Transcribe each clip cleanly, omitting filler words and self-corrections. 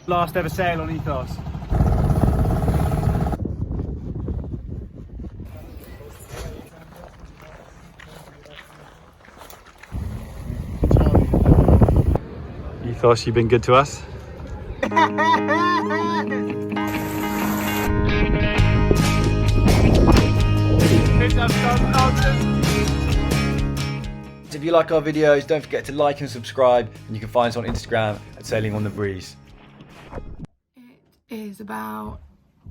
Last ever sail on Ethos. Ethos, you've been good to us. If you like our videos, don't forget to like and subscribe, and you can find us on Instagram at Sailing on the Breeze. It is about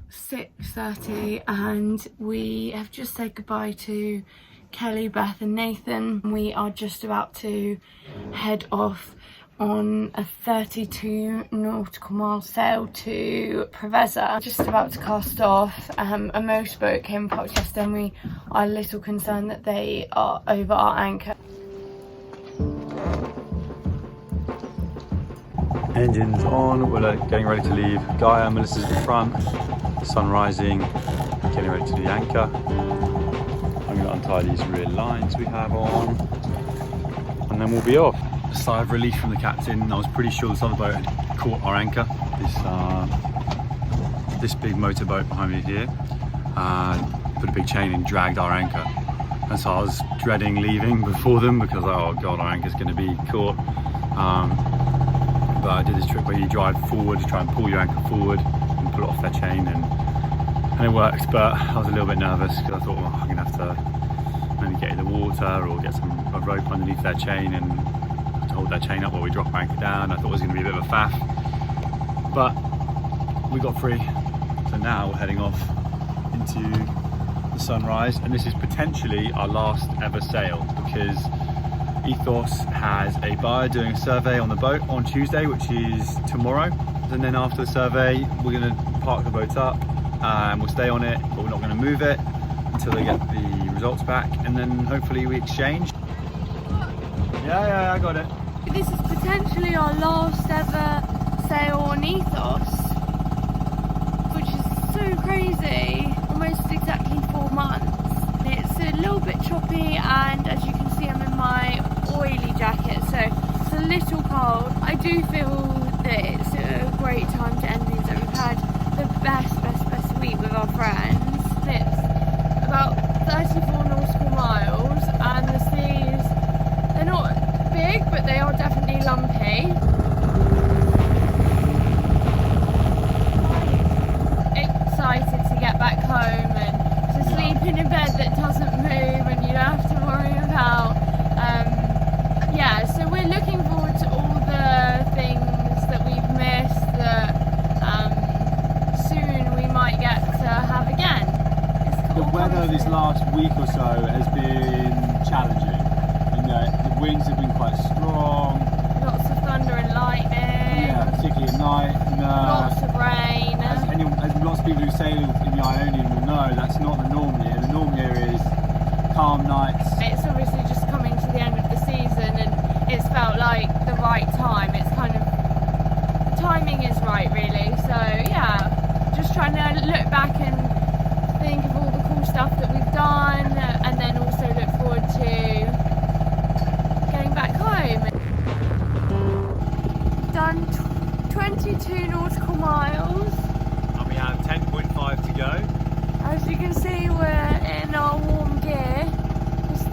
6:30 and we have just said goodbye to Kelly, Beth and Nathan. We are just about to head off on a 32 nautical mile sail to Preveza. Just about to cast off. A motorboat came past yesterday and we are a little concerned that they are over our anchor. Engines on, we're getting ready to leave. Gaia, Melissa's at the front, sun rising, getting ready to do the anchor. I'm going to untie these rear lines we have on, and then we'll be off. A sigh of relief from the captain. I was pretty sure this other boat had caught our anchor. This big motorboat behind me here put a big chain and dragged our anchor. And so I was dreading leaving before them because, oh god, our anchor's going to be caught. But I did this trick where you drive forward to try and pull your anchor forward and pull it off their chain, and it worked. But I was a little bit nervous because I thought, well, I'm going to have to maybe get in the water or get a rope underneath their chain and to hold their chain up while we drop our anchor down. I thought it was going to be a bit of a faff, but we got free. So now we're heading off into the sunrise, and this is potentially our last ever sail because Ethos has a buyer doing a survey on the boat on Tuesday, which is tomorrow. And then after the survey, we're going to park the boat up and we'll stay on it, but we're not going to move it until they get the results back, and then hopefully we exchange. Yeah, I got it. This is potentially our last ever sail on Ethos, which is so crazy. Almost exactly 4 months. It's a little bit choppy, and as you can see, I'm in my oily jacket, so it's a little cold. I do feel that it's a great time to end things. We've had the best week with our friends. It's about 34 nautical miles, and the seas, they're not big, but they are definitely lumpy. Excited to get back home and to sleep in a bed that doesn't move and you don't have to worry about. Yeah, so we're looking forward to all the things that we've missed that soon we might get to have again. The weather this last week or so has been challenging. You know, the winds have been quite strong. Lots of thunder and lightning. Yeah, particularly at night. And, lots of rain. As lots of people who sail in the Ionian will know, that's not the norm here. The norm here is calm nights. It's obviously just coming to the end of the season, and it's felt like the right time. It's kind of, the timing is right really. So yeah, just trying to look back and think of all the cool stuff that we've done, and then also look forward to getting back home. We've done 22 nautical miles. And we have 10.5 to go. As you can see, we're in our warm gear.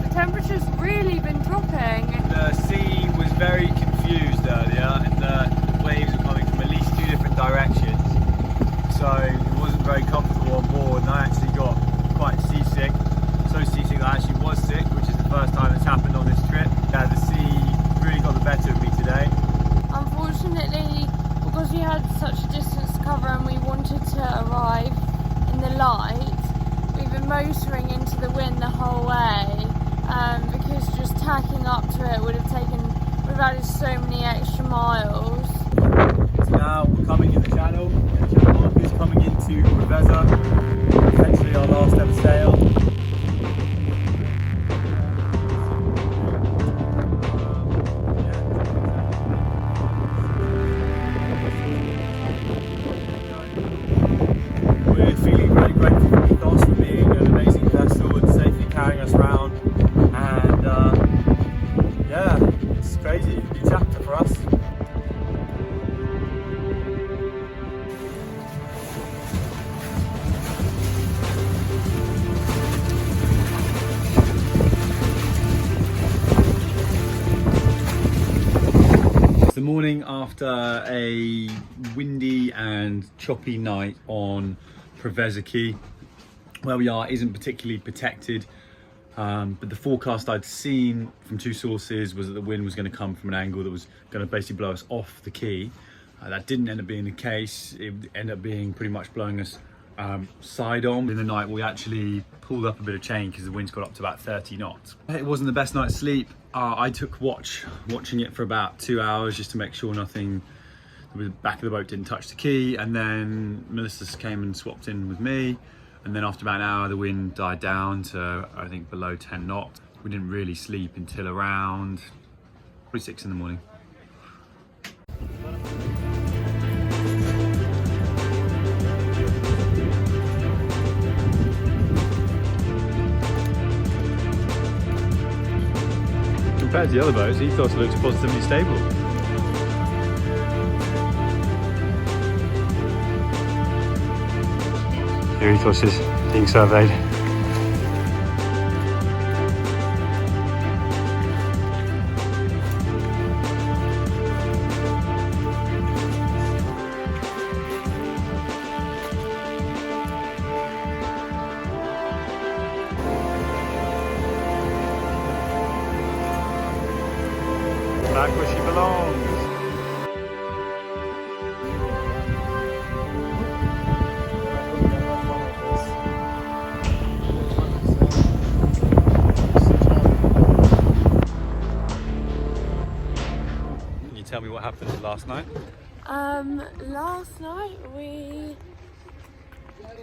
The temperature's really been dropping. The sea was very confused earlier, and the waves were coming from at least 2 different directions. So it wasn't very comfortable on board, and I actually got quite seasick. So seasick that I actually was sick, which is the first time it's happened on this trip. Yeah, the sea really got the better of me today. Unfortunately, because we had such a distance to cover and we wanted to arrive in the light, we've been motoring into the wind the whole way, because just tacking up to it would have added so many extra miles. So now we're coming in the channel. The channel is coming into Preveza, potentially our last ever sail. We're feeling very grateful for Ethos for being an amazing vessel and safely carrying us around, and yeah, it's crazy, new chapter for us. the morning after a windy and choppy night on Preveza Key. Where we are isn't particularly protected, but the forecast I'd seen from two sources was that the wind was going to come from an angle that was going to basically blow us off the quay. That didn't end up being the case. It ended up being pretty much blowing us side on. In the night we actually pulled up a bit of chain because the wind's got up to about 30 knots. It wasn't the best night's sleep. I took watching it for about 2 hours just to make sure nothing, the back of the boat didn't touch the quay, and then Melissa came and swapped in with me, and then after about an hour the wind died down to I think below 10 knots. We didn't really sleep until around probably 6 in the morning. Compared to the other boats, Ethos looks positively stable. Here Ethos is being surveyed. Back where she belongs. Can you tell me what happened last night? Last night we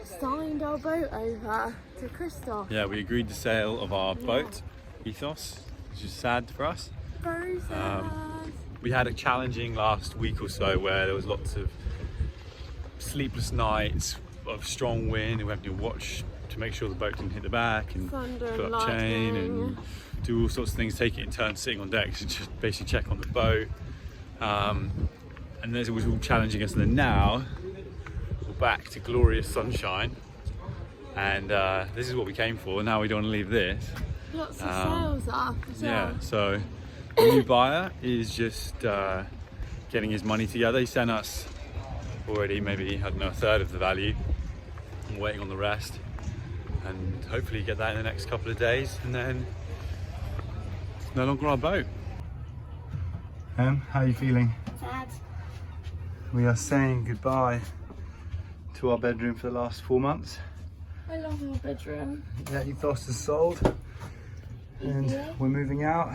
signed our boat over to Christoph. Yeah, we agreed the sale of our boat, Ethos, which is sad for us. Very sad. We had a challenging last week or so where there was lots of sleepless nights of strong wind, and we had to watch to make sure the boat didn't hit the back and Thunder put and up chain lightning. and do all sorts of things, take it in turns sitting on decks and just basically check on the boat. And it was all challenging us, and then now we're back to glorious sunshine, and this is what we came for. Now we don't want to leave this. Lots of sails up as well. Yeah, so the new buyer is just getting his money together. He sent us already maybe, I don't know, a third of the value. I'm waiting on the rest, and hopefully get that in the next couple of days, and then it's no longer our boat. How are you feeling? Sad. We are saying goodbye to our bedroom for the last 4 months. I love our bedroom. Yeah, Ethos is sold, and we're moving out.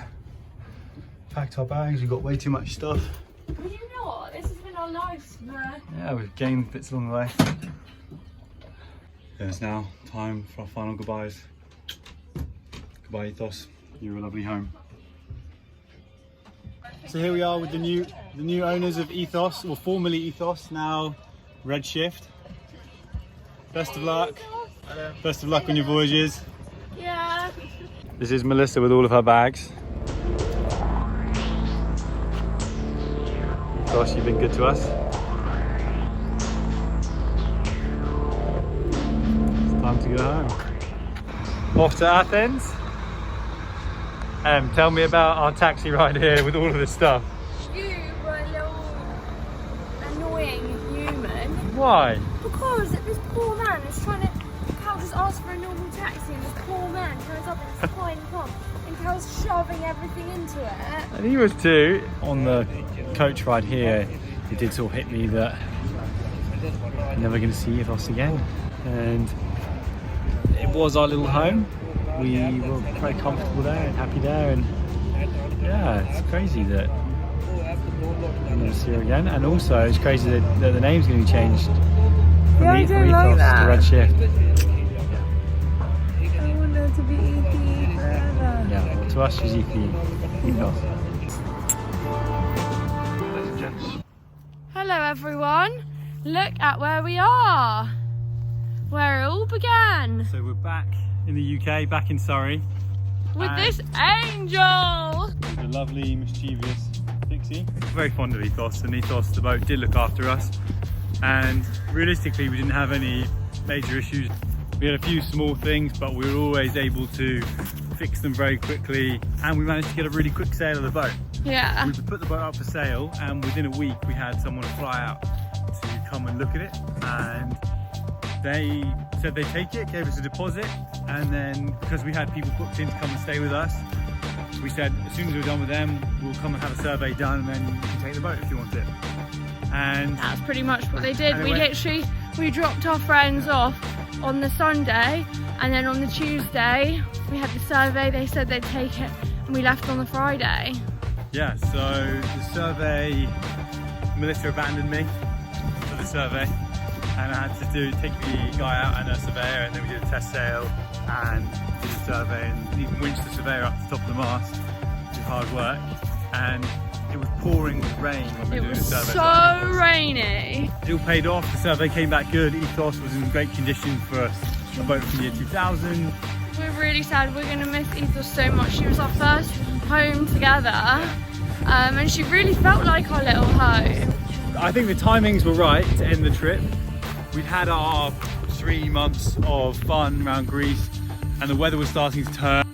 Packed our bags, we've got way too much stuff. Well, you know what? This has been our life, man. Yeah, we've gained bits along the way. Yeah, it's now time for our final goodbyes. Goodbye, Ethos. You're a lovely home. So here we are with the new owners of Ethos, or formerly Ethos, now Redshift. Best of luck. Best of luck on your voyages. Yeah. This is Melissa with all of her bags. Gosh, you've been good to us. It's time to go home. Off to Athens. Tell me about our taxi ride here with all of this stuff. You were a little annoying human. Why? Because this poor man is trying to... Cal just asked for a normal taxi, and this poor man turns up in his tiny car, and Cal's shoving everything into it. And he was too. On the coach ride here, it did sort of hit me that I'm never going to see Ethos again. And it was our little home. We were very comfortable there and happy there, and yeah, it's crazy that I'm going to see her again. And also it's crazy that the name's going to be changed from I don't Ethos like that. to Redshift. I want her to be EP forever. Yeah, well, to us she's Ethos. Hello everyone, look at where we are, where it all began, So we're back in the UK, back in Surrey. with And this angel. the lovely, mischievous Pixie. Very fond of Ethos, and Ethos, the boat, did look after us. And realistically, we didn't have any major issues. We had a few small things, but we were always able to fix them very quickly, and we managed to get a really quick sail of the boat. Yeah. We put the boat up for sale, and within a week we had someone fly out to come and look at it, and they said they'd take it, gave us a deposit, and then because we had people booked in to come and stay with us, we said as soon as we're done with them, we'll come and have a survey done, and then you can take the boat if you want it. And that's pretty much what they did. And We dropped our friends off on the Sunday, and then on the Tuesday we had the survey. They said they'd take it, and we left on the Friday. yeah, so the survey, Melissa abandoned me for the survey, and I had to take the guy out and a surveyor, and then we did a test sail and did a survey, and even winched the surveyor up to the top of the mast, which is hard work, and it was pouring with rain when we were doing the survey. So rainy. It all paid off, the survey came back good. Ethos was in great condition for a boat from the year 2000. We're really sad. We're going to miss Ethos so much. She was our first home together, and she really felt like our little home. I think the timings were right to end the trip. We'd had our 3 months of fun around Greece, and the weather was starting to turn.